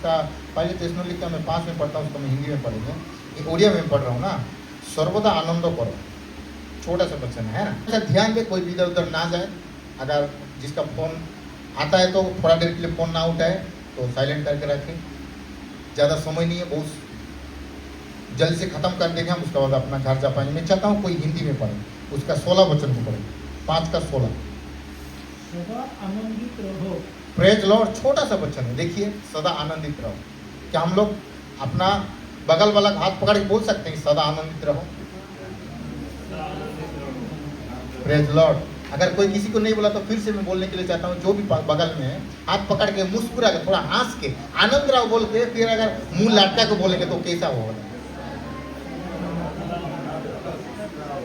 इसका पहले तेस्सलोनिके मैं 5 में पढ़ता हूँ, उसको मैं हिंदी में पढ़ेंगे, ये ओडिया में पढ़ रहा हूँ ना। सर्वदा आनंद करो, छोटा सा वचन है ना। अच्छा ध्यान दे, कोई भी इधर उधर ना जाए। अगर जिसका फ़ोन आता है तो थोड़ा देर के लिए फ़ोन ना उठाए, तो साइलेंट करके रखें। ज़्यादा समय नहीं है, बहुत जल्द से ख़त्म कर देंगे हम, उसके बाद अपना घर जा पाएंगे। मैं चाहता हूँ कोई हिंदी में पढ़े, उसका 16 वचन को पढ़े, 5 का 16। सदा आनंदित रहो। प्रेज लॉर्ड, छोटा सा वचन है, देखिए, सदा आनंदित रहो। क्या हम लोग अपना बगल वाला हाथ पकड़ के बोल सकते हैं सदा आनंदित रहो? Praise lord. अगर कोई किसी को नहीं बोला तो फिर से मैं बोलने के लिए चाहता हूँ, जो भी बगल में है हाथ पकड़ के मुस्कुरा के थोड़ा हंस के आनंद रहो बोल के, फिर अगर मुंह लटका के बोलेंगे तो कैसा होगा?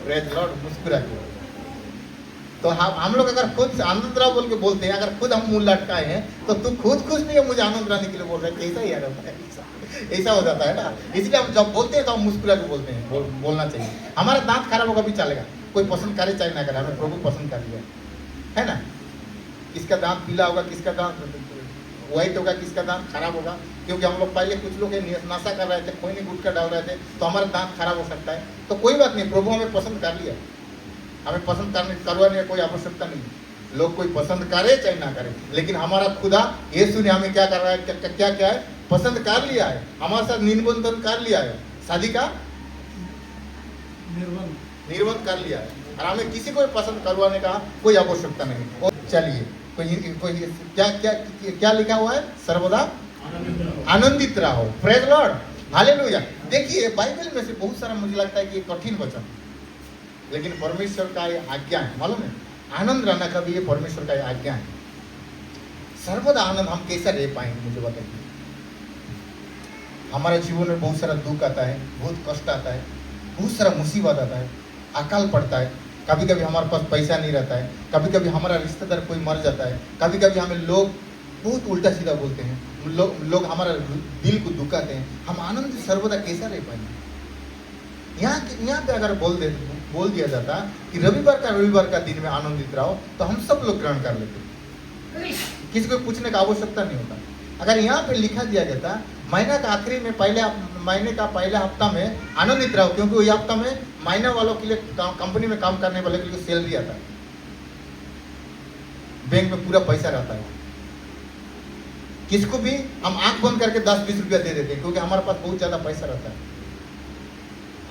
प्रेज लॉर्ड, मुस्कुरा के। तो हम लोग अगर खुद आनंद रहो बोल के बोलते हैं, अगर खुद हम मुंह लटकाए हैं तो तू खुद खुश नहीं है मुझे आनंद रहने के लिए बोल रहे हैं, कैसा ही है? ऐसा हो जाता है ना। इसलिए हम जब बोलते हैं तो हम मुस्कुरा के बोलते हैं, बोलना चाहिए। हमारा दांत खराब होगा भी चलेगा, कोई पसंद करे चाहे ना करे, हमें प्रभु पसंद कर लिया है ना। किसका दांत पीला होगा, किसका दांत व्हाइट होगा, किसका दांत खराब होगा, क्योंकि हम लोग पहले कुछ लोग नशा कर रहे थे, कोई नहीं गुटखा डाल रहे थे, तो हमारा दांत खराब हो सकता है। तो कोई बात नहीं, प्रभु हमें पसंद कर लिया, हमें पसंद करवाने की कोई आवश्यकता नहीं। लोग कोई पसंद करे चाहे ना करे, लेकिन हमारा खुदा यीशु ने हमें क्या कर रहा है, क्या क्या है, पसंद कर लिया है, हमारे साथ निबंधन कर लिया है, शादी का निर्बंध कर लिया है, और हमें किसी को पसंद करवाने का कोई आवश्यकता नहीं। और चलिए, कोई क्या क्या क्या लिखा हुआ है? सर्वदा आनंदित रहो। Praise Lord, hallelujah. देखिए, बाइबल में से बहुत सारा मुझे लगता है कि ये कठिन वचन, लेकिन परमेश्वर का ये आज्ञा है, मालूम है? आनंद रहना का भी ये परमेश्वर का ये आज्ञा है। सर्वदा आनंद हम कैसे रह पाएंगे, मुझे बताइए। हमारे जीवन में बहुत सारा दुख आता है, बहुत कष्ट आता है, बहुत सारा मुसीबत आता है, अकाल पड़ता है, कभी कभी हमारे पास पैसा नहीं रहता है, कभी कभी हमारा रिश्तेदार कोई मर जाता है, कभी कभी हमें लोग बहुत उल्टा सीधा बोलते हैं, लोग हमारा दिल को दुखाते हैं। हम आनंद सर्वदा कैसा रह पाएंगे? यहाँ पे अगर बोल दिया जाता कि रविवार का दिन में आनंदित रहो, तो हम सब लोग ग्रहण कर लेते, किसी को पूछने का आवश्यकता नहीं होता। अगर यहाँ पे लिखा दिया जाता महीना का आखिरी में महीने का पहला हफ्ता में आनंदित रहो, क्योंकि वही हफ्ता में महीना वालों के लिए कंपनी में काम करने वाले के लिए सैलरी आता है, बैंक में पूरा पैसा रहता है। किसको भी हम आंख बंद करके 10-20 रुपया दे देते हैं, क्योंकि हमारे पास बहुत ज्यादा पैसा रहता है।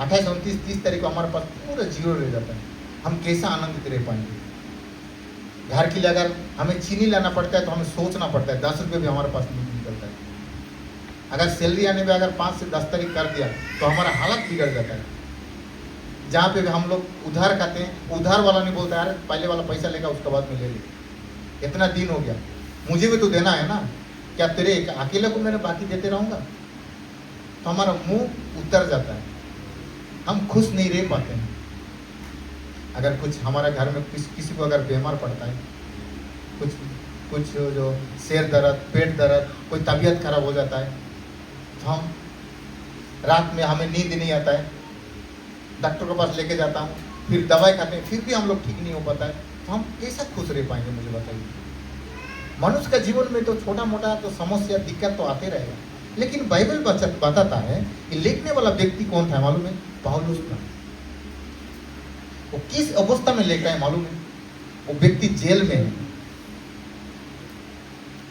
28, 29, 30 तारीख को हमारे पास पूरा जीरो रह जाता है। हम कैसा आनंदित रह पाएंगे? घर के लिए अगर हमें चीनी लाना पड़ता है तो हमें सोचना पड़ता है, 10 रुपये भी हमारे पास नहीं निकलता है। अगर सैलरी आने में अगर 5 से 10 तारीख कर दिया तो हमारा हालत बिगड़ जाता है। जहाँ पे भी हम लोग उधार खाते हैं, उधार वाला नहीं बोलता यार पहले वाला पैसा लेगा उसके बाद में ले ले, इतना दिन हो गया, मुझे भी तो देना है ना, क्या तेरे अकेले को मैंने बाकी देते रहूँगा? तो हमारा मुंह उतर जाता है, हम खुश नहीं रह पाते हैं। अगर कुछ हमारे घर में किसी को अगर बीमार पड़ता है, कुछ जो सिर दर्द, पेट दर्द, कोई तबीयत खराब हो जाता है, तो हम रात में हमें नींद नहीं आता है, डॉक्टर के पास लेके जाता हूँ, फिर दवाई खाते हैं, फिर भी हम लोग ठीक नहीं हो पाता है, तो हम कैसा खुश रह पाएंगे? मुझे बताइए। मनुष्य का जीवन में तो छोटा मोटा तो समस्या दिक्कत तो आते रहेगा, लेकिन बाइबल बताता है कि लिखने वाला व्यक्ति कौन था मालूम है? पौलुस था। वो किस अवस्था में लिख रहा है मालूम है? वो व्यक्ति जेल में है,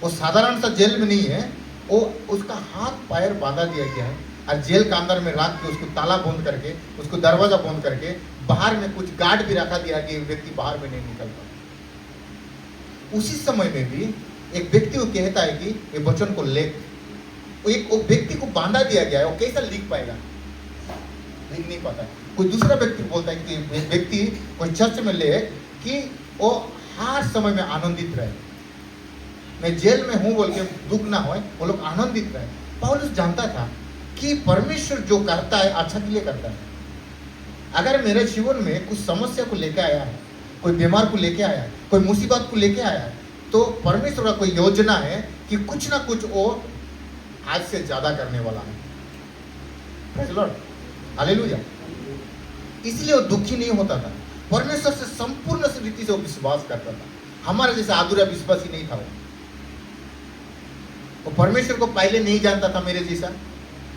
वो साधारण सा जेल में नहीं है, वो उसका हाथ पैर बांधा दिया गया है और जेल के अंदर में रख के उसको ताला बंद करके, उसको दरवाजा बंद करके, बाहर में कुछ गार्ड भी रखा दिया कि व्यक्ति बाहर में नहीं निकल पाता। उसी समय में भी एक व्यक्ति को कहता है कि ये वचन को लिख, वो व्यक्ति को बांधा दिया गया है, वो कैसा लिख पाएगा? लिख नहीं पाता। कोई दूसरा व्यक्ति बोलता है कि व्यक्ति कोई चर्च में ले कि वो हर समय में आनंदित रहे, मैं जेल में हूं बोल के दुख ना हो, वो लोग आनंदित रहे। पौलुस जानता था कि परमेश्वर जो करता है अच्छा के लिए करता है। अगर मेरे जीवन में कुछ समस्या को लेके आया है, कोई बीमार को लेके आया है, कोई मुसीबत को लेके आया है, तो परमेश्वर का कोई योजना है कि कुछ ना कुछ वो आज से ज्यादा करने वाला है। Praise the Lord, hallelujah. इसलिए वो दुखी नहीं होता था, परमेश्वर से संपूर्ण रीति से वो विश्वास करता था। हमारे जैसे अधूरा विश्वास ही नहीं था वो। वो परमेश्वर को पहले नहीं जानता था मेरे जैसा,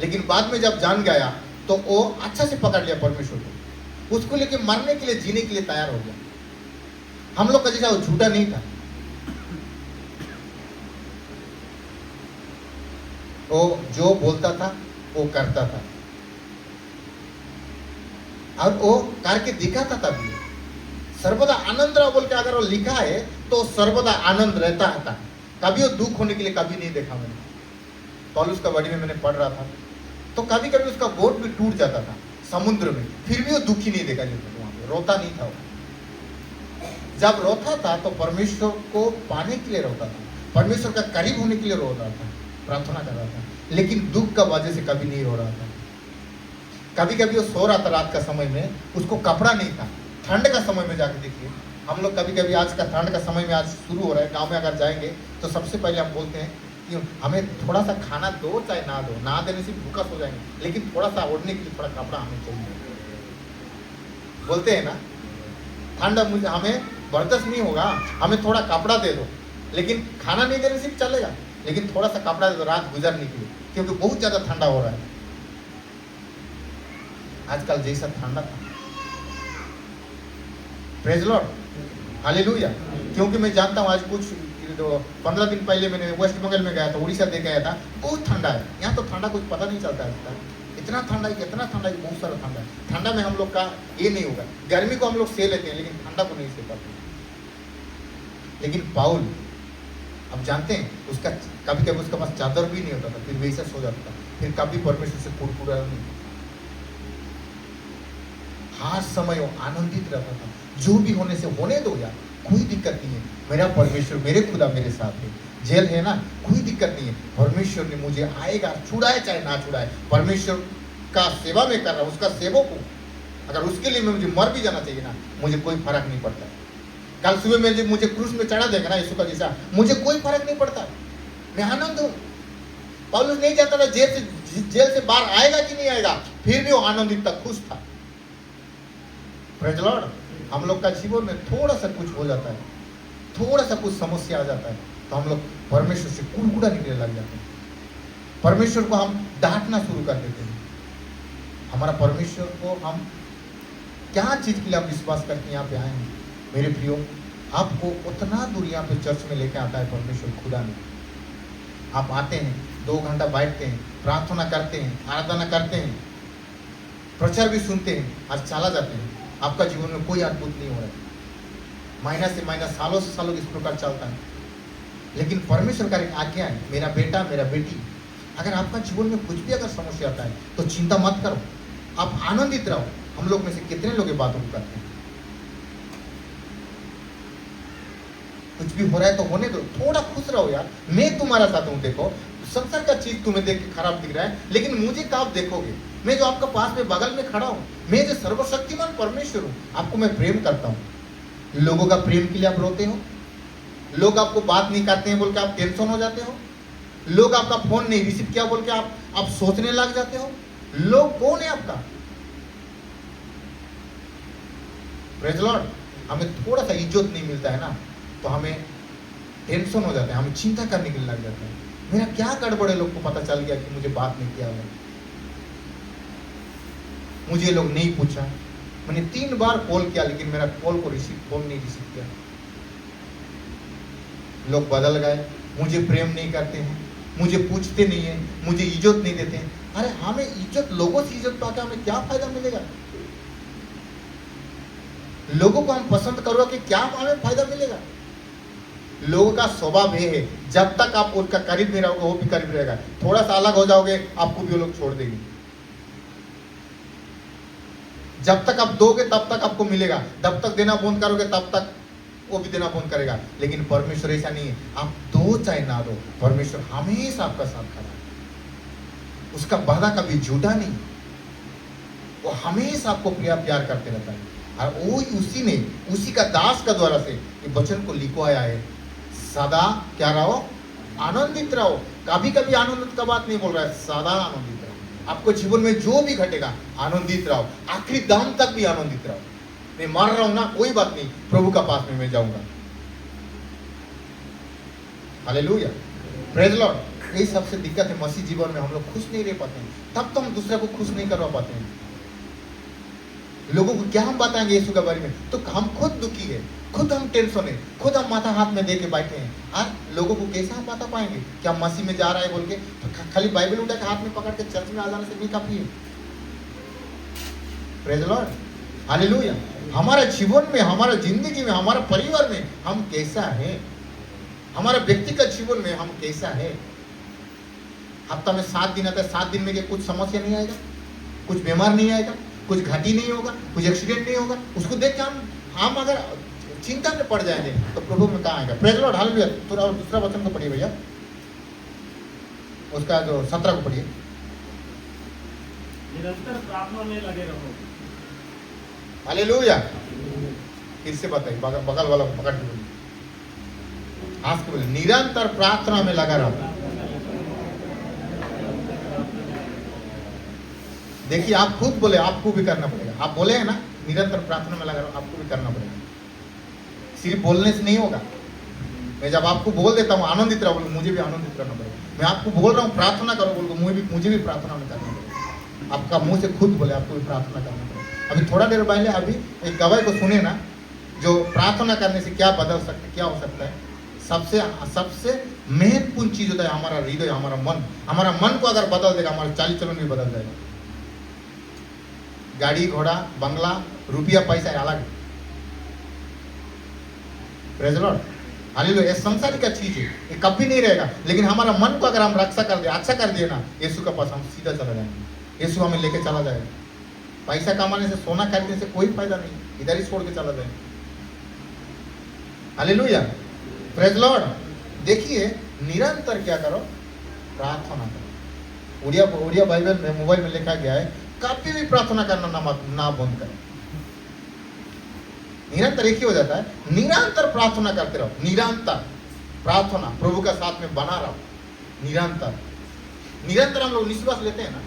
लेकिन बाद में जब जान गया तो वो अच्छा से पकड़ लिया परमेश्वर को, उसको लेके मरने के लिए, जीने के लिए तैयार हो गया। हम लोग का जैसा वो झूठा नहीं था, वो जो बोलता था वो करता था, और वो करके दिखाता था भी। सर्वदा आनंद रहो बोल के अगर वो लिखा है तो सर्वदा आनंद रहता था। कभी वो दुख होने के लिए कभी नहीं देखा मैंने। पौलुस का बड़ी में मैंने पढ़ रहा था, तो कभी कभी उसका बोट भी टूट जाता था समुद्र में, फिर भी वो दुखी नहीं देखा जाता, वहां पे रोता नहीं था वो। जब रोता था तो परमेश्वर को पाने के लिए रोता था, परमेश्वर का करीब होने के लिए रो रहा था, प्रार्थना कर रहा था, लेकिन दुख का वजह से कभी नहीं रो रहा था। कभी कभी वो सो रहा था रात का समय में, उसको कपड़ा नहीं था। ठंड का समय में जाके देखिए, हम लोग कभी कभी आज का ठंड का समय में आज शुरू हो रहा है, गांव में अगर जाएंगे तो सबसे पहले हम बोलते हैं कि हमें थोड़ा सा खाना दो, चाहे ना दो, ना देने से भूखा सो जाएंगे, लेकिन थोड़ा सा ओढ़ने के लिए थोड़ा कपड़ा हमें चाहिए, बोलते हैं ना। ठंड मुझे हमें बर्दाश्त नहीं होगा, हमें थोड़ा कपड़ा दे दो, लेकिन खाना नहीं देने से भी चलेगा, लेकिन थोड़ा सा कपड़ा दे दो रात गुजरने के लिए, क्योंकि बहुत ज्यादा ठंडा हो रहा है आजकल जैसा ठंडा था। Praise Lord, hallelujah. क्योंकि मैं जानता हूँ आज कुछ 15 दिन पहले मैंने वेस्ट बंगाल में गया था, उड़ीसा देख आया था, बहुत ठंडा है यहाँ। तो ठंडा कुछ पता नहीं चलता है, इतना ठंडा है, इतना ठंडा है, बहुत सारा ठंडा है। ठंडा में हम लोग का ये नहीं होगा, गर्मी को हम लोग सह लेते हैं लेकिन ठंडा को नहीं सह पाते। लेकिन पाउल, अब जानते हैं उसका कभी कभी उसके पास चादर भी नहीं होता था, फिर वैसा सो जाता था, फिर कभी परमेश्वर से कुड़कुड़ा नहीं, हर समय वो आनंदित रहता था। जो भी होने से होने दो यार, कोई दिक्कत नहीं है, मेरा परमेश्वर, मेरे खुदा मेरे साथ है। जेल है ना, कोई दिक्कत नहीं है, परमेश्वर ने मुझे आएगा, छुड़ाए चाहे ना छुड़ाए, परमेश्वर का सेवा में कर रहा हूँ, उसका सेवक हूँ। अगर उसके लिए मुझे मर भी जाना चाहिए ना, मुझे कोई फर्क नहीं पड़ता। कल सुबह में मुझे क्रूस में चढ़ा देगा ना यीशु का जैसा, मुझे कोई फर्क नहीं पड़ता, मैं आनंद हूँ। पौलुस नहीं जानता था जेल से बाहर आएगा कि नहीं आएगा, फिर भी वो आनंदित था, खुश था। Praise Lord. हम लोग का जीवन में थोड़ा सा कुछ हो जाता है, थोड़ा सा कुछ समस्या आ जाता है, तो हम लोग परमेश्वर से कुड़कुड़ा निकलने लग जाते हैं, परमेश्वर को हम डांटना शुरू कर देते हैं। हमारा परमेश्वर को हम क्या चीज के लिए आप विश्वास करके यहाँ पे आए हैं? मेरे प्रियो, आपको उतना दूर यहाँ पे चर्च में लेके आता है परमेश्वर खुदा ने। आप आते हैं, 2 घंटा बैठते हैं, प्रार्थना करते हैं, आराधना करते हैं, प्रचार भी सुनते हैं, आज चला जाते हैं। आपका जीवन में कोई अद्भुत नहीं हो रहा है, महीना से महीना, सालों से सालों इस प्रकार चलता है। लेकिन परमेश्वर का एक आज्ञा है, मेरा बेटा मेरा बेटी, अगर आपका जीवन में कुछ भी अगर समस्या आता है तो चिंता मत करो, आप आनंदित रहो। हम लोग में से कितने लोग ये बातों को करते हैं? कुछ भी हो रहा है तो होने दो, थोड़ा खुश रहो यार, मैं तुम्हारा साथ हूँ। देखो संसार का चीज तुम्हें देख के खराब दिख रहा है, लेकिन मुझे कब देखोगे? मैं जो आपका पास में बगल में खड़ा हूँ, मैं जो सर्वशक्तिमान परमेश्वर हूँ, आपको मैं प्रेम करता हूँ। लोगों का प्रेम के लिए आप रोते हो, लोग आपको बात नहीं करते हैं बोल के आप टेंशन हो जाते हो, लोग आपका फोन नहीं रिसीव किया बोल के आप सोचने लग जाते हो। लोग कौन है आपका? Praise Lord. हमें थोड़ा सा इज्जत नहीं मिलता है ना, तो हमें टेंशन हो जाता है, हमें चिंता करने के लिए लग जाता है। मेरा क्या गड़बड़ है, लोग को पता चल गया कि मुझे बात नहीं किया हुआ, मुझे लोग नहीं पूछा, मैंने 3 बार कॉल किया लेकिन मेरा कॉल को फोन नहीं रिसीव किया। लोग बदल गए, मुझे प्रेम नहीं करते हैं, मुझे पूछते नहीं है, मुझे इज्जत नहीं देते हैं। अरे हमें इज्जत, लोगों से इज्जत पाके हमें क्या फायदा मिलेगा? लोगों को हम पसंद करोगे कि क्या हमें फायदा मिलेगा? लोगों का स्वभाव ये है, जब तक आप उनका करीब नहीं रहोगे वो भी करीब रहेगा, थोड़ा सा अलग हो जाओगे आपको भी वो लोग छोड़ देंगे। जब तक आप दोगे तब तक आपको मिलेगा, जब तक देना बंद करोगे तब तक वो भी देना बंद करेगा। लेकिन परमेश्वर ऐसा नहीं है, आप दो चाहे ना दो, परमेश्वर हमेशा आपका साथ खड़ा है। उसका वादा कभी झूठा नहीं, वो हमेशा आपको प्यार करते रहता है। और वो उसी ने, उसी का दास का द्वारा से ये वचन को लिखवाया है, सदा क्या रहो? आनंदित रहो। कभी कभी आनंदित का बात नहीं बोल रहा है, सदा आनंदित रहो। आपको जीवन में जो भी घटेगा आनंदित रहो, आखिरी दम तक भी आनंदित रहो। मैं मर रहा हूं ना, कोई बात नहीं, प्रभु का पास में मैं जाऊंगा। Hallelujah, praise Lord. यही सबसे दिक्कत है मसीह जीवन में, हम लोग खुश नहीं रह पाते हैं, तब तो हम दूसरे को खुश नहीं करवा पाते हैं। लोगों को क्या हम बताएंगे यीशु के बारे में, तो हम खुद दुखी है, खुद हम टेंशन है, खुद हम माथा हाथ में दे के बैठे हैं। हाँ, लोगों को कैसे हम बता पाएंगे कि हम मसीह में जा रहा है बोल के? तो खाली बाइबल उठा के हाथ में पकड़ के चर्च में आ जाने से नहीं काफी है। Praise the Lord, hallelujah. हमारा जीवन में, हमारा जिंदगी में, हमारा परिवार में हम कैसा है, हमारा व्यक्तिगत जीवन में हम कैसा है। हफ्ता में 7 दिन आता है, 7 दिन में क्या कुछ समस्या नहीं आएगा, कुछ बीमार नहीं आएगा, कुछ घाटी नहीं होगा, कुछ एक्सीडेंट नहीं होगा? उसको देख के हम अगर चिंता में पड़ जाएंगे तो प्रभु में कहाँ आएगा? Praise the Lord, hallelujah. थोड़ा और दूसरा वचन को पढ़िए भैया, उसका जो 17 को पढ़िए। निरंतर प्रार्थना में लगे रहो। हालेलुया। फिर से बताइए, बगल वाला को पकड़ के बोलिए, हंस के बोलिए, निरंतर प्रार्थना में लगा रहो। देखिए, आप खुद बोले, आपको भी करना पड़ेगा। आप बोले हैं ना निरंतर प्रार्थना में लगा रहो, आपको भी करना पड़ेगा। सिर्फ बोलने से नहीं होगा। मैं जब आपको बोल देता हूँ आनंदित रहो, बोलो मुझे भी आनंदित रहना पड़ेगा। मैं आपको बोल रहा हूँ प्रार्थना करो, बोलो मुझे भी प्रार्थना में करना पड़ेगा। आपका मुंह से खुद बोले, आपको भी प्रार्थना करना पड़ेगा। अभी थोड़ा देर पहले अभी एक गवाही को सुने ना, जो प्रार्थना करने से क्या बदल सकता है, क्या हो सकता है। सबसे महत्वपूर्ण चीज होता है हमारा हृदय, हमारा मन। हमारा मन को अगर बदल देगा, हमारा चाल चलन भी बदल जाएगा। गाड़ी घोड़ा बंगला रुपया पैसा अलग, प्रेज द लॉर्ड, हालेलुया। ये संसारिक का चीज है, ये कभी नहीं रहेगा। लेकिन हमारा मन को अगर हम रक्षा कर दे, अच्छा कर दिए ना, यीशु के पास हम सीधा चला जाएंगे। यीशु हमें लेके चला जाएगा। पैसा कमाने से, सोना खरीदने से कोई फायदा नहीं, इधर ही छोड़ के चला जाएगा। Hallelujah, praise the Lord. देखिए, निरंतर क्या करो? प्रार्थना करो। उड़िया बाइबल में, मोबाइल में लिखा गया है, कभी भी प्रार्थना करना ना बंद करो। निरंतर एक ही हो जाता है, निरंतर प्रार्थना करते रहो। निरंतर प्रार्थना प्रभु का साथ में बना रहो। निरंतर हम लोग निश्वास लेते हैं ना,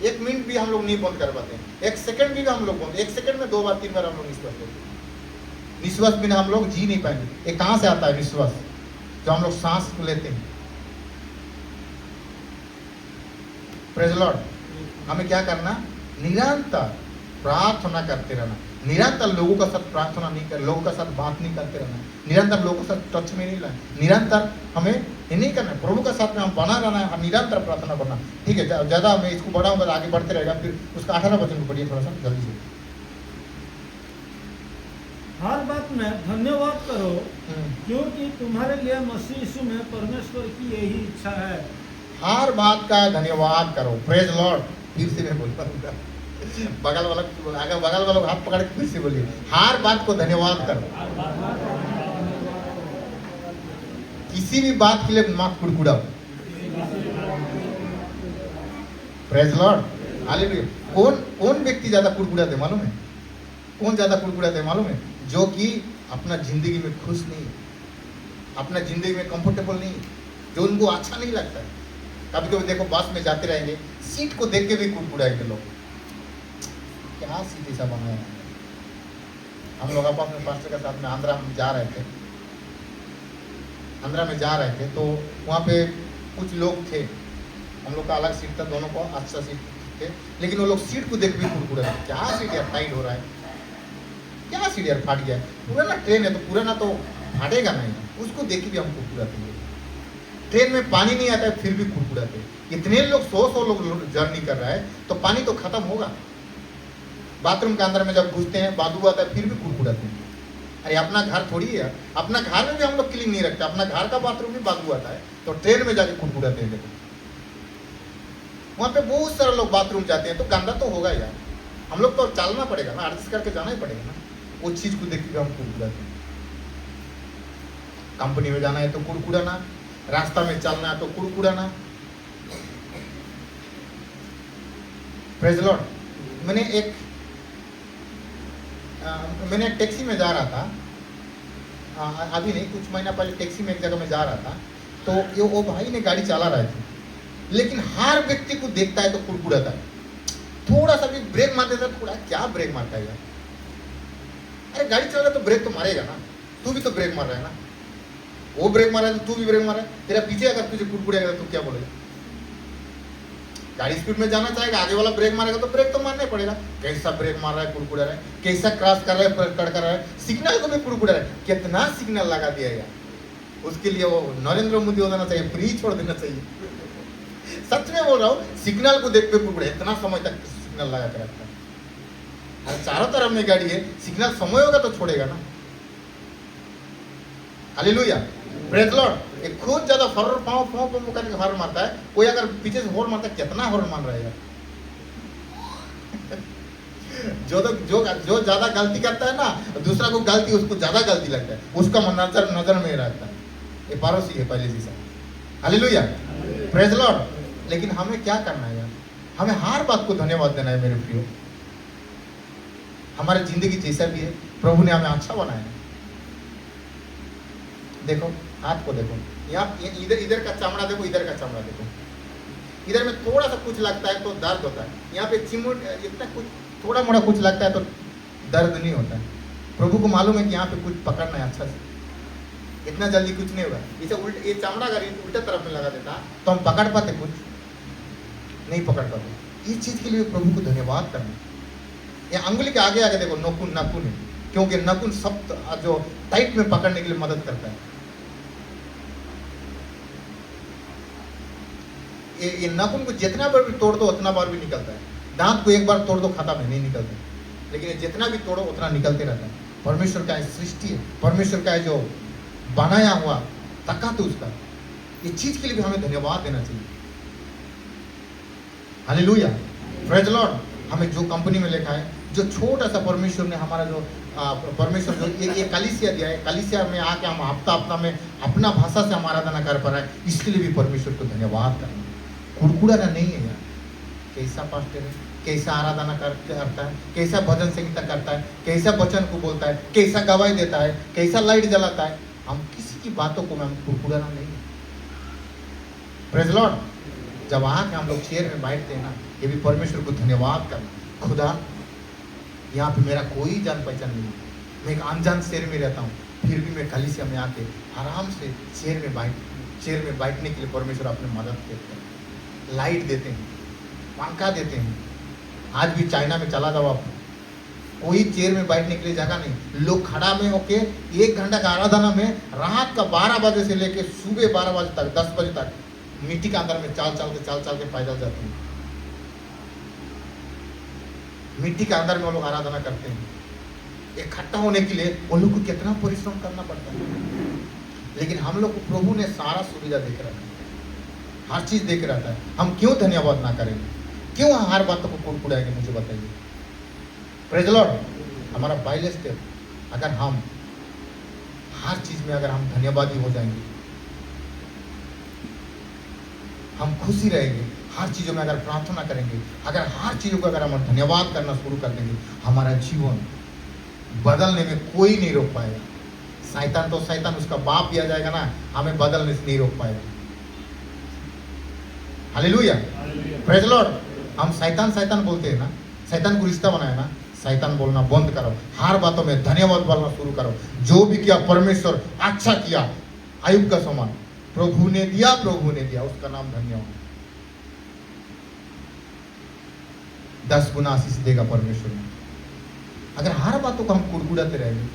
1 मिनट भी हम लोग नहीं बंद कर पाते हैं, 1 सेकंड भी हम लोग बंद, 1 सेकंड में 2 बार 3 बार हम लोग निश्वास लेते हैं। निश्वास बिना हम लोग जी नहीं पाएंगे। ये कहां से आता है निश्वास? जो हम लोग सांस लेते हैं। Praise the Lord. हमें क्या करना? निरंतर प्रार्थना करते रहना। निरंतर लोगों का साथ प्रार्थना नहीं कर, लोगों का साथ बात नहीं करते रहना, निरंतर लोगों के साथ टच में नहीं रहना। निरंतर हमें ये नहीं करना, प्रभु का साथ में हम बना रहना है, निरंतर प्रार्थना करना। ठीक है, ज्यादा मैं इसको बढ़ाऊंगा तो आगे बढ़ते रहेगा। फिर उसका 18 वचन को पढ़िए थोड़ा सा जल्दी से। हर बात में धन्यवाद करो, क्योंकि तुम्हारे लिए मसीह यीशु में परमेश्वर की यही इच्छा है। हर बात का धन्यवाद करो। Praise Lord. फिर से मैं बोलता हूँ, बगल वाला हाथ पकड़ के फिर से बोलिए, हर बात को धन्यवाद करो। किसी भी बात के लिए मत कुड़कुड़ाओ। Praise Lord, hallelujah. कौन व्यक्ति ज्यादा कुड़कुड़ाते मालूम है? कौन ज्यादा कुड़कुड़ाते मालूम है? जो कि अपना जिंदगी में खुश नहीं, अपना जिंदगी में कंफर्टेबल नहीं, जो उनको अच्छा नहीं लगता है। कभी कभी देखो बस में जाते रहेंगे, सीट को देख के भी कुड़कुड़ाएंगे लोग, क्या सीट ऐसा बनाया है। हम लोग अपने पास्टर के साथ में आंध्रा में जा रहे थे, तो वहाँ पे कुछ लोग थे, हम लोग का अलग सीट था, दोनों को अच्छा सीट थे, लेकिन वो लोग सीट को देख भी कुड़कुड़ाए, क्या सीट यार टाइट हो रहा है, क्या सीट यार फाट गया है, पुराना ट्रेन है तो पुराना तो फाटेगा नहीं, उसको देख के भी हम कुड़कुड़ाते हैं। ट्रेन में पानी नहीं आता है फिर भी कुड़कुड़ाते हैं। इतने लोग 100 लोग जर्नी कर रहा है तो पानी तो खत्म होगा। बाथरूम के अंदर में जब घुसते हैं बादू आता है फिर भी कुड़कुड़ाते हैं। अरे अपना घर थोड़ी है, अपना घर में भी हम लोग क्लीन नहीं रखते, अपना घर का बाथरूम में बादू आता है तो ट्रेन में जाके कुड़कुड़ाते हैं। वहाँ पे बहुत सारे लोग बाथरूम जाते हैं तो गंदा तो होगा यार, हम लोग तो चलना पड़ेगा ना, एडजस्ट करके जाना ही पड़ेगा ना। वो चीज को देख के हम कुड़कुड़ाते हैं। कंपनी में जाना है तो कुड़कुड़ाना, रास्ता में चलना है तो कुड़कुड़ाना। Praise the lord. मैंने टैक्सी में जा रहा था, अभी नहीं कुछ महीना पहले टैक्सी में एक जगह में जा रहा था, तो ये वो भाई ने गाड़ी चला रहे थे, लेकिन हर व्यक्ति को देखता है तो कुड़कुड़ाता है। थोड़ा सा भी ब्रेक मार देता है, थोड़ा क्या ब्रेक मारता है यार, अरे गाड़ी चल रहा है तो ब्रेक तो मारेगा ना, तू भी तो ब्रेक मार रहा है ना। वो ब्रेक मारा है तो तू भी ब्रेक मारा है, तेरा पीछे अगर तुझे कुड़कुड़ाएगा तो क्या बोलेगा? गाड़ी स्पीड में जाना चाहेगा, आगे वाला ब्रेक मारेगा तो ब्रेक तो मारना ही पड़ेगा। कैसा ब्रेक मार रहा है, कुड़कुड़ा रहा है, कैसा क्रॉस कर रहा है, कड़ कर रहा है, सिग्नल को भी कुड़कुड़ा रहा है, कितना सिग्नल लगा दिया यार। उसके लिए वो नरेंद्र मोदी हो जाना चाहिए, फ्री छोड़ देना चाहिए। सच में बोल रहा हूँ, सिग्नल को देख पे कुड़कुड़ा, इतना समय तक सिग्नल लगा के रखता है। चारों तरफ में गाड़ी है, सिग्नल समय होगा तो छोड़ेगा ना। Hallelujah, praise Lord. एक खुद ज्यादा फर्र पाँव पाँव पाँव करके हॉर्न मारता है, कोई अगर पीछे से हॉर्न मारता है, कितना हॉर्न मान रहा है यार। जो ज्यादा गलती करता है ना, दूसरा को गलती उसको ज्यादा गलती लगता है, उसका नजर में रहता है। ये पारोसी है पहले जैसा। Hallelujah, praise Lord. लेकिन हमें क्या करना है यार? हमें हर बात को धन्यवाद देना है मेरे प्रियो। हमारी जिंदगी जैसा भी है, प्रभु ने हमें अच्छा बनाया है। देखो हाथ को देखो, यहाँ इधर का चमड़ा देखो, इधर का चमड़ा देखो, इधर में थोड़ा सा कुछ लगता है तो दर्द होता है, यहाँ पे चिमट इतना कुछ थोड़ा मोड़ा कुछ लगता है तो दर्द नहीं होता है। प्रभु को मालूम है कि यहाँ पे कुछ पकड़ना है अच्छा से, इतना जल्दी कुछ नहीं होगा। इसे उल्टे, ये चमड़ा अगर उल्टे तरफ में लगा देता तो हम पकड़ पाते, कुछ नहीं पकड़ पाते। इस चीज के लिए प्रभु को धन्यवाद करना। ये अंगुली के आगे आगे देखो, नखून नखून है, क्योंकि नखून सब जो टाइट में पकड़ने के लिए मदद करता है। ये नखून को जितना बार भी तोड़ दो उतना बार भी निकलता है। दांत को एक बार तोड़ दो खत्म है, नहीं निकलता, लेकिन ये जितना भी तोड़ो उतना निकलते रहता है। परमेश्वर का सृष्टि है, परमेश्वर का जो बनाया हुआ ताकत है उसका, ये चीज के लिए भी हमें धन्यवाद देना चाहिए। Hallelujah, praise Lord. हमें जो कंपनी में लिखा है, जो छोटा सा परमेश्वर ने हमारा जो परमेश्वर जो ये कलीसिया दिया है, कलीसिया में आके हम हफ्ता हफ्ता में अपना भाषा से हम आराधना कर पा रहे हैं, इसके लिए भी परमेश्वर को धन्यवाद करना। कुड़कुड़ाना नहीं है यार। कैसा पास्टर है, कैसा आराधना करता है, कैसा भजन संगीता करता है, कैसा वचन को बोलता है, कैसा गवाही देता है, कैसा लाइट जलाता है, हम किसी की बातों को हम कुड़कुड़ाना नहीं है। Praise Lord. जब आके हम लोग चेयर में बैठते हैं ना, ये भी परमेश्वर को धन्यवाद करना। खुदा, यहाँ पे मेरा कोई जान पहचान नहीं, मैं एक अनजान शहर में रहता हूँ, फिर भी मैं कलीसिया में आके आराम से चेयर में बैठने के लिए परमेश्वर अपने मदद करते हैं, लाइट देते हैं, पंखा देते हैं। आज भी चाइना में चला जाओ आप, कोई चेयर में बैठने के लिए जगह नहीं, लोग खड़ा में होके 1 घंटा का आराधना में रात का 12 बजे से लेके सुबह 12 बजे तक, 10 बजे तक मिट्टी के अंदर में चाल चाल के पैदल जाते हैं। मिट्टी के अंदर में वो लोग आराधना करते हैं। इकट्ठा होने के लिए वो लोग को कितना परिश्रम करना पड़ता है, लेकिन हम लोग को प्रभु ने सारा सुविधा देकर रखा है, हर चीज देकर रखा है। हम क्यों धन्यवाद ना करेंगे? क्यों हर बात को कुड़कुड़ाएंगे? मुझे बताइए। Praise Lord. हमारा पहले स्टेप, अगर हम हर चीज में अगर हम धन्यवादी हो जाएंगे, हम खुशी रहेंगे, हर चीजों में अगर प्रार्थना करेंगे, अगर हर चीजों को अगर हम धन्यवाद करना शुरू कर देंगे, हमारा जीवन बदलने में कोई नहीं रोक पाएगा। शैतान तो शैतान उसका बाप दिया जाएगा ना, हमें बदलने से नहीं रोक पाएगा। Hallelujah, praise Lord. हम शैतान बोलते हैं ना, शैतान को रिश्ता बनाया ना, शैतान बोलना बंद करो, हर बातों में धन्यवाद बोलना शुरू करो। जो भी किया परमेश्वर अच्छा किया, आयुब का समान प्रभु ने दिया, उसका नाम धन्यवाद। 10 गुना आशीष देगा परमेश्वर। अगर हर बातों को हम कुड़कुड़ाते रहेंगे,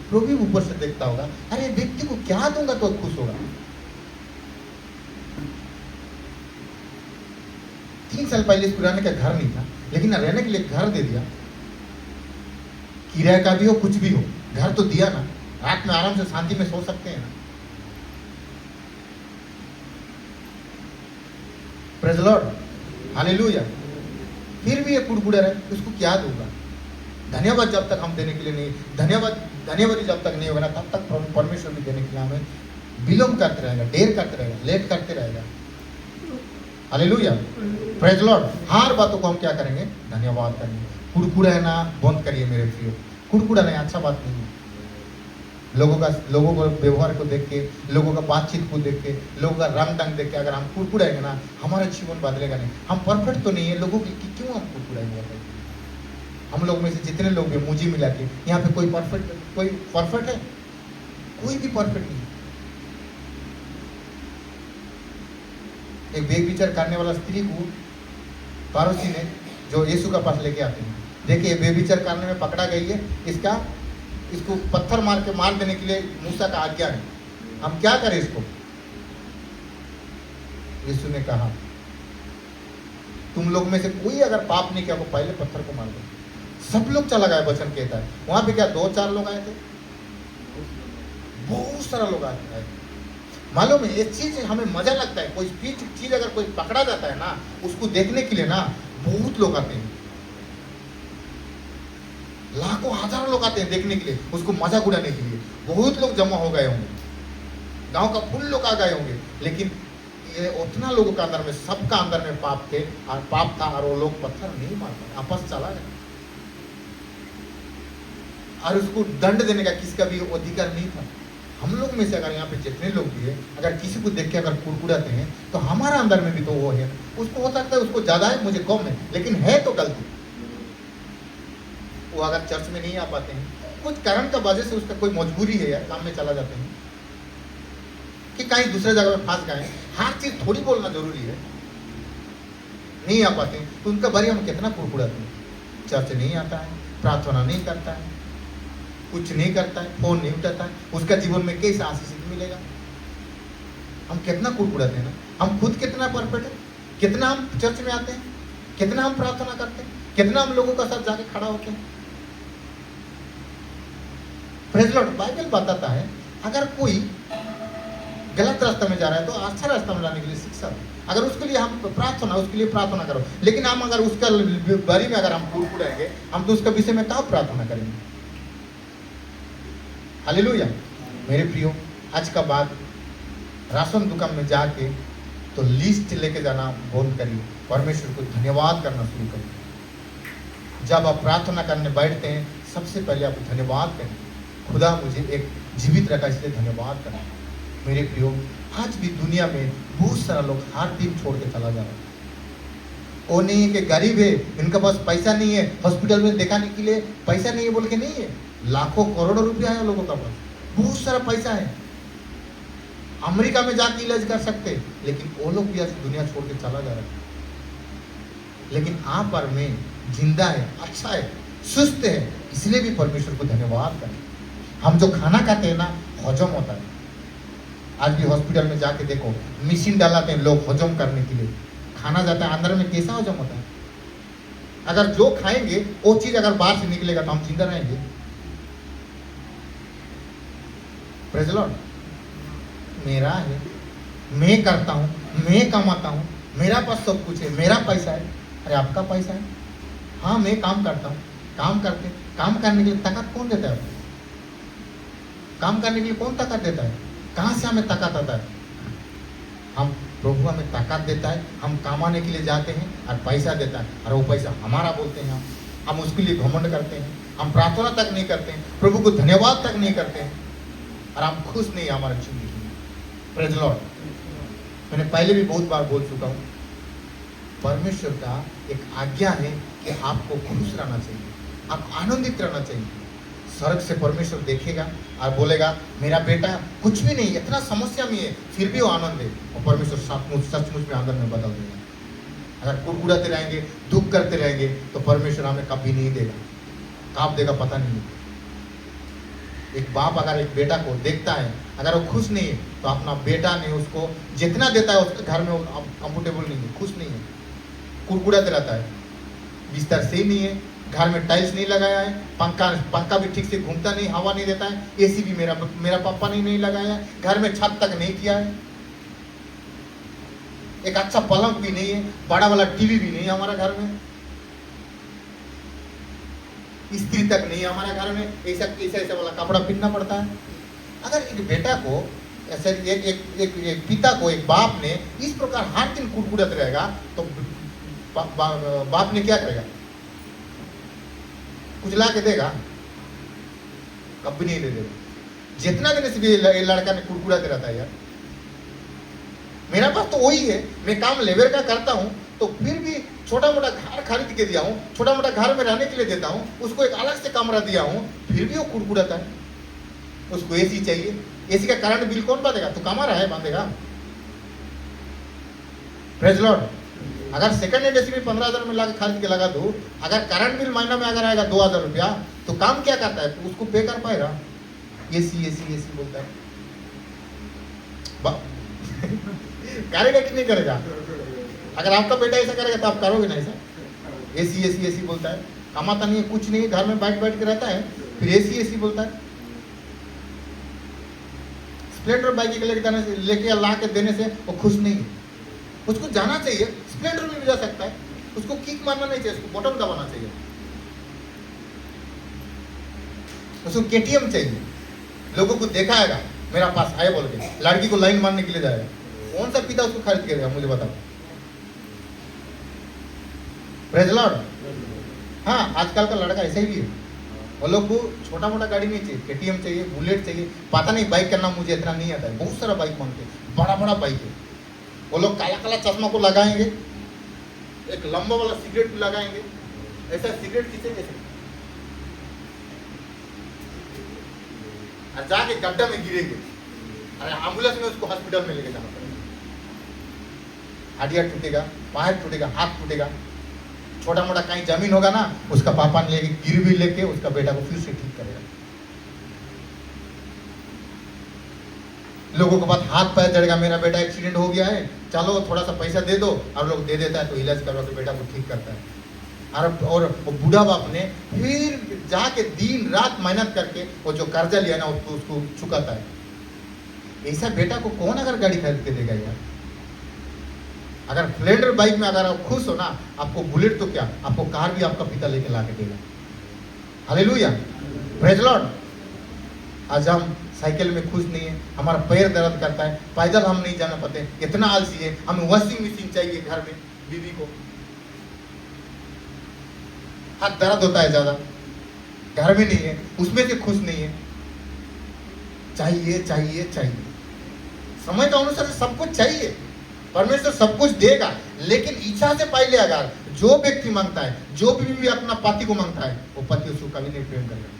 प्रभु ऊपर से देखता होगा, अरे व्यक्ति को क्या दूंगा तो खुश होगा। 3 साल पहले इसको रहने का घर नहीं था, लेकिन रहने के लिए घर दे दिया। किराए का भी हो, कुछ भी हो, घर तो दिया ना, रात में आराम से शांति में सो सकते हैं ना। Praise Lord, hallelujah. फिर भी ये कुड़कुड़ा रहे, उसको क्या दूंगा? धन्यवाद जब तक हम देने के लिए नहीं, धन्यवादी जब तक नहीं होगा ना, तब तक परमेश्वर भी देने के लिए हमें विलंब करते रहेगा, देर करते रहेगा, लेट करते रहेगा। Hallelujah, praise Lord. हर बातों को हम क्या करेंगे? धन्यवाद करेंगे। कुड़कुड़ाना बंद करिए मेरे प्रियो। कुड़कुड़ाना अच्छा बात नहीं है। लोगों को व्यवहार को देख के, लोगों का बातचीत को देख के, लोगों का रंग ढंग देख के अगर हम कुड़कुड़ाएंगे ना, हमारा जीवन बदलेगा नहीं। हम परफेक्ट तो नहीं है, लोगों की क्यों हम कुड़कुड़ाएंगे? हम लोग में से जितने लोग हैं, मुझे मिला के यहाँ पे कोई परफेक्ट है? कोई भी परफेक्ट नहीं। एक बेविचार करने वाला स्त्री को पड़ोसी ने जो यीशु के पास लेके आते हैं, देखिए बेविचार करने में पकड़ा गई है, इसको पत्थर मार के मार देने के लिए मूसा का आज्ञा है, हम क्या करें इसको? यीशु ने कहा तुम लोग में से कोई अगर पाप नहीं किया वो पहले पत्थर को मार दो। सब लोग चला गया, वचन कहता है। वहां पे क्या 2-4 लोग आए थे? बहुत सारा लोग आए थे। मालूम है, एक चीज हमें मजा लगता है, कोई चीज अगर कोई पकड़ा जाता है ना, उसको देखने के लिए ना बहुत लोग आते हैं, लाखों हजारों लोग आते हैं देखने के लिए, उसको मजाक उड़ाने के लिए। बहुत लोग जमा हो गए होंगे, गांव का फुल लोग आ गए होंगे, लेकिन ये उतना लोगों के अंदर में, सबका अंदर में पाप थे और पाप था, और वो लोग पत्थर नहीं मार पाए, आपस चला गया। और उसको दंड देने का किसका भी अधिकार नहीं था। हम लोग में से अगर यहाँ पे जितने लोग भी है, अगर किसी को देख के अगर कुड़कुड़ाते हैं तो हमारा अंदर में भी तो वो है। उसको हो सकता है उसको ज्यादा है, मुझे कम है, लेकिन है तो गलती। वो अगर चर्च में नहीं आ पाते हैं, कुछ कारण का वजह से, उसका कोई मजबूरी है यार, काम में चला जाते हैं कि कहीं दूसरे जगह में फंस गए, हर चीज थोड़ी बोलना जरूरी है, नहीं आ पाते हैं तो उनका बारे हम कितना कुड़कुड़ाते हैं। चर्च नहीं आता है, प्रार्थना नहीं करता है, कुछ नहीं करता है, फोन नहीं उठाता है, उसका जीवन में कैसा आशीष मिलेगा? हम कितना कुड़कुड़ाते हैं ना। हम खुद कितना परफेक्ट है, कितना हम चर्च में आते हैं, कितना हम प्रार्थना करते हैं, कितना हम लोगों का साथ जाके खड़ा होते हैं। प्रेज़ लॉर्ड, बाइबल बताता है अगर कोई गलत रास्ता में जा रहा है तो अच्छा रास्ता में लाने के लिए शिक्षा दो। अगर उसके लिए हम प्रार्थना, उसके लिए प्रार्थना करो, लेकिन हम अगर उसका बारे में अगर हम कुड़कुड़ाएंगे, हम तो उसका विषय में कहाँ प्रार्थना करेंगे? हालेलुया। मेरे प्रियो, आज का बाद राशन दुकान में जाके तो लिस्ट लेके जाना बंद करिए, परमेश्वर को धन्यवाद करना शुरू करिए। जब आप प्रार्थना करने बैठते हैं, सबसे पहले आप धन्यवाद करिए, खुदा मुझे एक जीवित रखा इसलिए धन्यवाद करना। मेरे प्रियो, आज भी दुनिया में बहुत सारा लोग हर दिन छोड़ के चला जा रहा है। वो नहीं है कि गरीब है, इनके पास पैसा नहीं है, हॉस्पिटल में दिखाने के लिए पैसा नहीं है बोल के नहीं है। लाखों करोड़ों रुपया है लोगों का पास, बहुत सारा पैसा है, अमेरिका में जाके इलाज कर सकते, लेकिन वो लोग भी आज दुनिया छोड़ के चला जा रहा है। लेकिन आप और मैं जिंदा है, अच्छा है, सुस्त है, इसलिए भी परमेश्वर को धन्यवाद करें। हम जो खाना खाते हैं ना, हजम होता है। आज भी हॉस्पिटल में जाके देखो, मशीन डालाते हैं लोग हजम करने के लिए, खाना जाता है अंदर में, कैसा हजम होता है? अगर जो खाएंगे वो चीज अगर बाहर से निकलेगा तो हम जिंदा रहेंगे। प्रेज़ लॉर्ड, मेरा है, मैं करता हूँ, मैं कमाता हूँ, मेरा पास सब कुछ है, मेरा पैसा है। अरे आपका पैसा है? हाँ, मैं काम करता हूँ, काम करने के लिए ताकत कौन देता है? काम करने के लिए कौन ताकत देता है? कहाँ से हमें ताकत आता है? हम, प्रभु हमें ताकत देता है, हम कमाने के लिए जाते हैं और पैसा देता है, और वो पैसा हमारा बोलते हैं। हम उसके लिए घमंड करते हैं, हम प्रार्थना तक नहीं करते हैं, प्रभु को धन्यवाद तक नहीं करते हैं, और हम खुश नहीं हमारे जिंदगी में। प्रेज़ लॉर्ड, मैंने पहले भी बहुत बार बोल चुका हूँ, परमेश्वर का एक आज्ञा है कि आपको खुश रहना चाहिए, आप आनंदित रहना चाहिए। स्वर्ग से परमेश्वर देखेगा और बोलेगा, मेरा बेटा कुछ भी नहीं, इतना समस्या में है, फिर भी वो आनंद है, और परमेश्वर सचमुच में आनंद में बदल देगा। अगर कुड़कुड़ाते रहेंगे, दुख करते रहेंगे, तो परमेश्वर हमें कभी नहीं देगा। कब देगा पता नहीं। एक बाप अगर एक बेटा को देखता है, अगर वो खुश नहीं है, तो अपना बेटा ने उसको जितना देता है उसके घर में वो कंफर्टेबल नहीं है, खुश नहीं है, कुड़कुड़ाते रहता है। बिस्तर सही नहीं है, घर में टाइल्स नहीं लगाया है, पंखा भी ठीक से घूमता नहीं, हवा नहीं देता है, एसी भी मेरा पापा ने नहीं लगाया है, घर में छत तक नहीं किया है, एक अच्छा पलंग भी नहीं है, बड़ा वाला टीवी भी नहीं है हमारा घर में, स्त्री तक नहीं है हमारे घर में, ऐसा वाला कपड़ा पहनना पड़ता है। अगर एक बेटा को ऐसे एक पिता को, एक बाप ने इस प्रकार हर दिन कुड़कुड़ात रहेगा, तो बाप ने क्या करेगा? कुछ ला के देगा? कभी नहीं दे देगा। जितना दिन से भी लड़का ने कुड़कुड़ाते रहता है, यार मेरा पास तो वही है, मैं काम लेबर का करता हूँ, तो फिर भी छोटा मोटा घर खरीद के दिया हूँ, छोटा मोटा घर में रहने के लिए देता हूँ, उसको एक अलग से कमरा दिया हूँ, फिर भी वो कुड़कुड़ाता है। उसको एसी चाहिए, एसी का करंट बिल कौन बांधेगा? तो कमा रहा है, बांधेगा। Praise lord. अगर सेकंड हैंड एसी भी 15,000 में खरीद के लगा दो, अगर करंट बिल महीना में अगर आएगा 2,000 रुपया, तो काम क्या करता है? तो उसको पे कर पाएगा? एसी एसी एसी बोलता है, करेगा कि नहीं करेगा? अगर आपका बेटा ऐसा करेगा तो आप करोगे ना ऐसा? एसी एसी एसी बोलता है, कमाता नहीं है, कुछ नहीं, घर में बैठ बैठ के रहता है, फिर एसी एसी बोलता है। स्प्लेंडर बाइक लेके ला के देने से वो खुश नहीं है। उसको जाना चाहिए, स्प्लेंडर में भी जा सकता है, उसको किक मारना नहीं चाहिए, उसको बटन दबाना चाहिए, उसको केटीएम चाहिए। लोगों को देखाएगा मेरा पास आए बोल के, लड़की को लाइन मारने के लिए जाएगा। कौन सा पिता उसको खरीद के देगा? मुझे बताओ। Praise Lord. हाँ, आजकल का लड़का ऐसा ही भी है, वो लोग को छोटा मोटा गाड़ी नहीं चाहिए, केटीएम चाहिए, बुलेट चाहिए। पता नहीं बाइक का नाम मुझे इतना नहीं आता है, बहुत सारा बाइक मांगते हैं, बड़ा बड़ा बाइक है। वो लोग काला काला चश्मा को लगाएंगे, एक लंबा वाला सिगरेट भी लगाएंगे, ऐसा सिगरेट खींचेंगे और जाके गड्ढा में गिरेंगे, अरे एम्बुलेंस में उसको हॉस्पिटल में लेके जाना पड़ेगा। हड्डियां टूटेगा, पैर टूटेगा, हाथ टूटेगा। छोटा मोटा कहीं जमीन होगा ना, उसका पापा लेके गिरवी लेके उसका बेटा को फिर से ठीक करेगा। लोगों के पास हाथ पैर जड़ेगा, मेरा बेटा एक्सीडेंट हो गया है, चलो थोड़ा सा पैसा दे दो, और लोग दे देता है तो इलाज करवा के बेटा को ठीक करता है। और वो बूढ़ा बाप ने फिर जाके दिन रात मेहनत करके वो जो कर्जा लिया ना उसको चुकाता है। ऐसा बेटा को कौन अगर गाड़ी खरीद के देगा यार? अगर स्प्लेंडर बाइक में अगर आप खुश हो ना, आपको बुलेट तो क्या, आपको कार भी आपका पिता लेके ला के देगा। Hallelujah, praise Lord. आज हम साइकिल में खुश नहीं है, हमारा पैर दर्द करता है, पैदल हम नहीं जाना पाते, इतना आलसी है, हमें वॉशिंग मशीन चाहिए घर में, बीवी को हाथ दर्द होता है ज्यादा, घर में नहीं है, उसमें से खुश नहीं है, चाहिए चाहिए चाहिए। समय के अनुसार सब कुछ चाहिए, परमेश्वर सब कुछ देगा, लेकिन इच्छा से पहले अगर जो व्यक्ति मांगता है, जो भी अपना पति को मांगता है, वो पति उसको कभी नहीं प्रेम करेगा।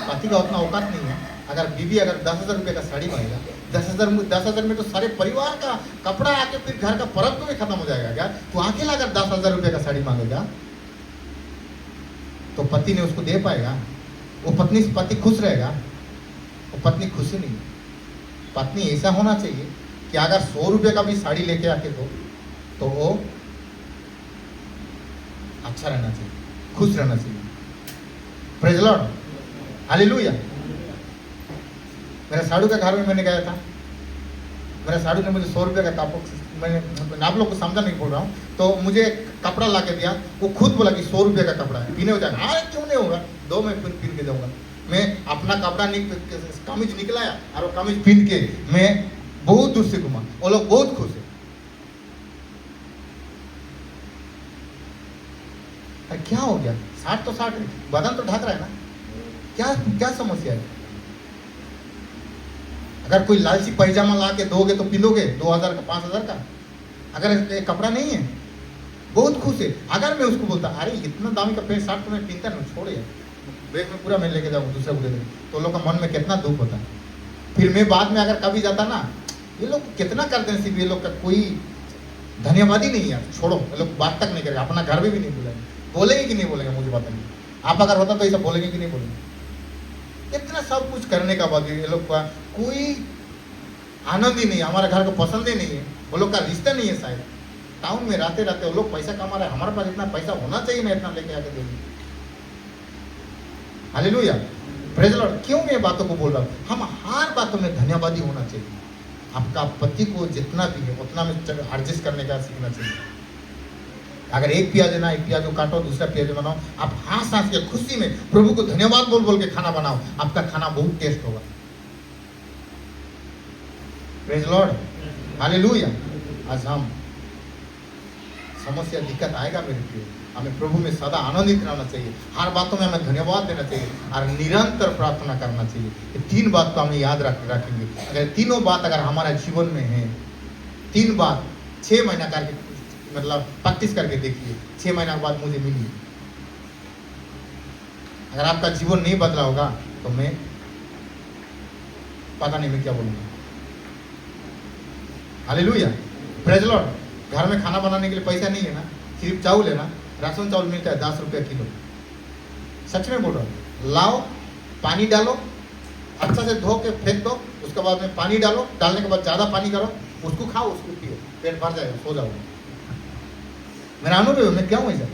पति का उतना औकात नहीं है। अगर बीवी अगर 10,000 रुपये का साड़ी मांगेगा, 10,000 में तो सारे परिवार का कपड़ा आके फिर घर का परब तो भी खत्म हो जाएगा क्या? तो अकेला अगर 10,000 रुपये का साड़ी मांगेगा तो पति ने उसको दे पाएगा? वो पति खुश रहेगा? वो पत्नी खुशी नहीं। पत्नी ऐसा होना चाहिए कि अगर 100 रुपये का भी साड़ी लेके आके दो तो वो अच्छा रहना चाहिए, खुश रहना चाहिए। Praise Lord, hallelujah. मेरा साड़ू के घर में मैंने गया था, मेरा साड़ू ने मुझे 100 रुपये का मैंने आप लोग को समझा नहीं बोल रहा हूँ, तो मुझे कपड़ा ला के दिया। वो खुद बोला कि 100 रुपये का कपड़ा है, पीने हो जाएगा। हाँ क्यों नहीं होगा, दो मैं पीन के जाऊँगा। मैं अपना कपड़ा कमीज निकलाया और वो कमीज पीन के मैं बहुत दूर से घुमा, वो लोग बहुत खुश है। क्या हो गया? 60 तो 60 बदन तो ढक रहा है ना, क्या क्या समस्या है? अगर कोई लालची पैजामा ला के दोगे तो पिलोगे 2,000 का 5,000 का। अगर कपड़ा नहीं है, बहुत खुश है। अगर मैं उसको बोलता अरे इतना दामी का पैंट शर्ट तो मैं पहनता नहीं, छोड़े बैग में पूरा मैं लेके जाऊँ दूसरा को दे दूँ, तो लोग का मन में कितना दुख होता है। फिर मैं बाद में अगर कभी जाता ना, ये लोग कितना करते हैं, सिर्फ ये लोग का कोई धन्यवाद ही नहीं है, छोड़ो, ये लोग बात तक नहीं करेंगे, अपना घर में भी नहीं बोलेंगे। बोलेंगे कि नहीं बोलेंगे मुझे पता नहीं, आप अगर होता तो ऐसा बोलेंगे कि नहीं बोलेंगे? इतना सब कुछ करने का बाद ये लोग का कोई आनंद ही नहीं, हमारे घर को पसंद ही नहीं है, वो लोग का रिश्ता नहीं है। शायद टाउन में रहते रहते वो लोग पैसा कमा रहे हैं, हमारे पास इतना पैसा होना चाहिए ना, इतना लेके आके देंगे। Hallelujah, praise Lord. क्यों मैं बातों को बोल रहा हूँ? हम हर बातों में धन्यवादी होना चाहिए। आपका पति को जितना भी है उतना में एडजस्ट करने का सीखना चाहिए। अगर एक प्याज है ना, एक प्याज को काटो, दूसरा प्याज बनाओ, आप हंस हंस के खुशी में प्रभु को धन्यवाद बोल बोल के खाना बनाओ, आपका खाना बहुत टेस्ट होगा। Praise Lord, hallelujah. आज हम समस्या दिक्कत आएगा मेरे प्रिय, हमें प्रभु में सदा आनंदित रहना चाहिए, हर बातों में हमें धन्यवाद देना चाहिए और निरंतर प्रार्थना करना चाहिए। ये 3 बात को हमें याद रखेंगे। अगर तीनों बात अगर हमारे जीवन में है, 3 बात 6 महीना करके मतलब प्रैक्टिस करके देखिए, 6 महीना के बाद मुझे मिली। अगर आपका जीवन नहीं बदला होगा तो मैं पता नहीं मैं क्या बोलूँगा। Hallelujah, praise Lord. घर में खाना बनाने के लिए पैसा नहीं है ना, सिर्फ चावल है ना, राशन चावल मिलता है 10 रुपया किलो। सच में बोल रहा हूँ, लाओ, पानी डालो, अच्छा से धो के फेंक दो, उसके बाद में पानी डालो, डालने के बाद ज़्यादा पानी करो, उसको खाओ, उसको पियो, पेट भर जाएगा, सो जाओ। मेरा अनुभव, मैं क्या हूँ ऐसा,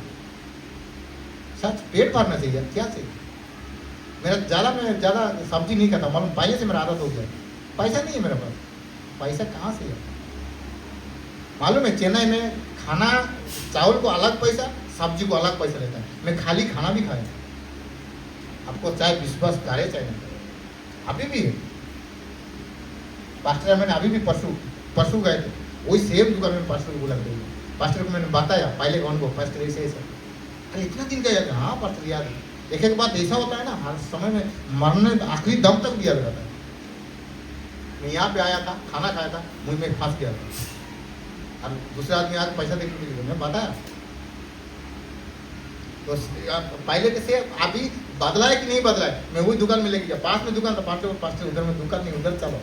सच पेट भरना चाहिए, क्या चाहिए। मेरा मैं ज़्यादा सब्जी नहीं खाता, मालूम, पहले से मेरा आदत हो गया। पैसा नहीं है मेरे पास, पैसा कहाँ से है मालूम है। चेन्नई में खाना, चावल को अलग पैसा, सब्जी को अलग पैसा लेता है। मैं खाली खाना भी खाया, आपको चाहे विश्वास करे चाहे नहीं, अभी भी है। पास्टर मैंने अभी भी परसों गए थे, वही सेम दुकान में पास्टर को बोला, पास्टर को मैंने बताया पहले कौन को, पास्टर ऐसे ऐसा, अरे इतना दिन गया था। हाँ पास्टर याद है। एक एक बात ऐसा होता है ना, हर समय में मरने आखिरी दम तक दिया जाता है। मैं यहाँ पे आया था, खाना खाया था, मुझ में फंस गया था, और दूसरे आदमी आके पैसा देने के लिए मैं बताया। तो पहले के से अभी बदला है कि नहीं बदला है, मैं वही दुकान में लेके गया, पास में दुकान था, पास्टर उधर में दुकान नहीं, उधर चलो।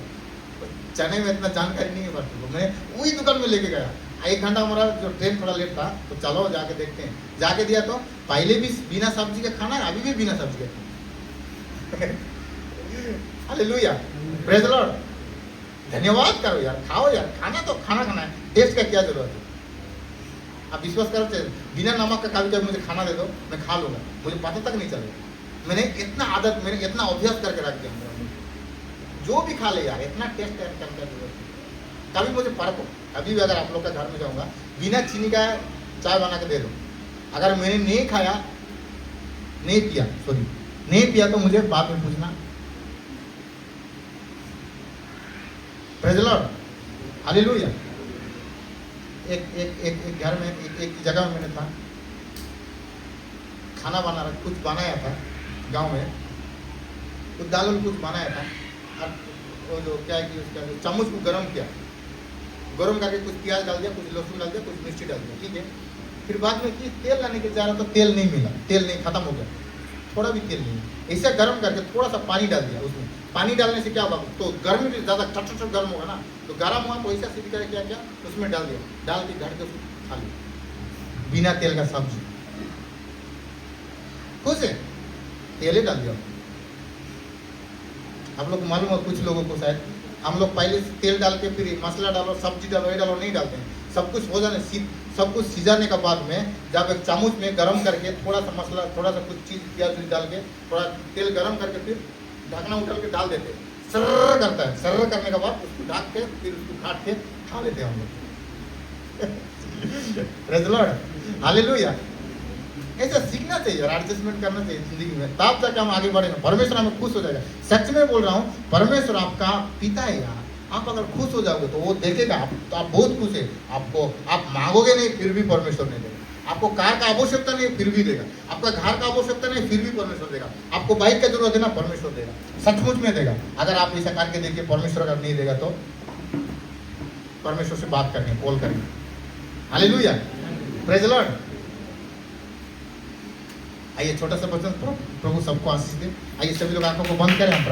चने में इतना जानकारी नहीं है पास्टर को, मैं वही दुकान में लेके गया। 1 घंटा हमारा जो ट्रेन थोड़ा लेट था, तो चलो जाके देखते हैं, जाके दिया तो पहले भी बिना सब्जी का खाना है, अभी भी बिना सब्जी का। हालेलुया, प्रेज लॉर्ड, धन्यवाद करो यार, खाओ यार, खाना तो खाना है, टेस्ट का क्या जरूरत है। आप विश्वास करो, बिना नमक का कभी मुझे खाना दे दो, मैं खा लूँगा, मुझे पता तक नहीं चलेगा। मैंने इतना आदत, मैंने इतना अभ्यास करके रख दिया, जो भी खा ले यार, इतना टेस्ट करके कभी मुझे परखो। अभी भी अगर आप लोग का घर में जाऊँगा, बिना चीनी का चाय बना के दे दो, अगर मैंने नहीं खाया, नहीं पिया तो मुझे बाद में पूछना। Praise Lord, hallelujah. एक घर में एक जगह में मैंने था, खाना बना रहा, कुछ बनाया था गांव में, कुछ दाल कुछ बनाया था, और वो जो क्या है कि उसका चम्मच को गर्म किया, गर्म करके कुछ प्याज डाल दिया, कुछ लहसुन डाल दिया, कुछ मिर्ची डाल दिया, ठीक है। फिर बाद में कि तेल लाने के जा रहा, तो तेल नहीं मिला, तेल नहीं, खत्म हो गया, थोड़ा भी तेल नहीं। ऐसे गर्म करके थोड़ा सा पानी डाल दिया उसमें। पानी डालने से क्या होगा, तो गर्मी भी ज़्यादा टट गर्म होगा ना, तो गर्म हुआ तो ऐसा सीधी करके क्या उसमें डाल दिया, डाल के घर के उसको खा लिया, बिना तेल का सब्जी। खुश है, तेल ही डाल दिया। आप लोग को मालूम है, कुछ लोगों को शायद, हम लोग पहले तेल डाल के फिर मसाला डालो, सब्जी डालो, ये डालो, नहीं डालते हैं। सब कुछ हो जाने, सब कुछ सिजाने के बाद में जब एक चामच में गरम करके थोड़ा सा मसाला, थोड़ा सा कुछ चीज़ प्याज डाल के, थोड़ा तेल गरम करके फिर ढकना उठल के डाल देते, सर्र करता है, सर्र करने के बाद उसको ढक के फिर उसको काट के खा लेते हैं हम लोग। Praise Lord, hallelujah. ऐसा सीखना चाहिए, एडजस्टमेंट करना चाहिए जिंदगी में, तब जाके हम आगे बढ़ेंगे, परमेश्वर हमें खुश हो जाएगा। सच में बोल रहा हूँ, परमेश्वर आपका पिता है यार। आप अगर खुश हो जाओगे तो वो देखेगा, तो आप बहुत खुश है। आपको, आप मांगोगे नहीं फिर भी परमेश्वर नहीं देगा। आपको कार का आवश्यकता नहीं फिर भी देगा। आपका घर का आवश्यकता नहीं फिर भी परमेश्वर देगा। आपको बाइक का जरूरत है ना, परमेश्वर देगा, सचमुच में देगा। अगर आप ऐसा करके देखिए, परमेश्वर अगर नहीं देगा तो परमेश्वर से बात करनी, कॉल करनी। Hallelujah, praise the Lord. आइए छोटा सा वचन, प्रभु सबको आशीष दे। आइए सभी लोग आंखों को बंद करें, हम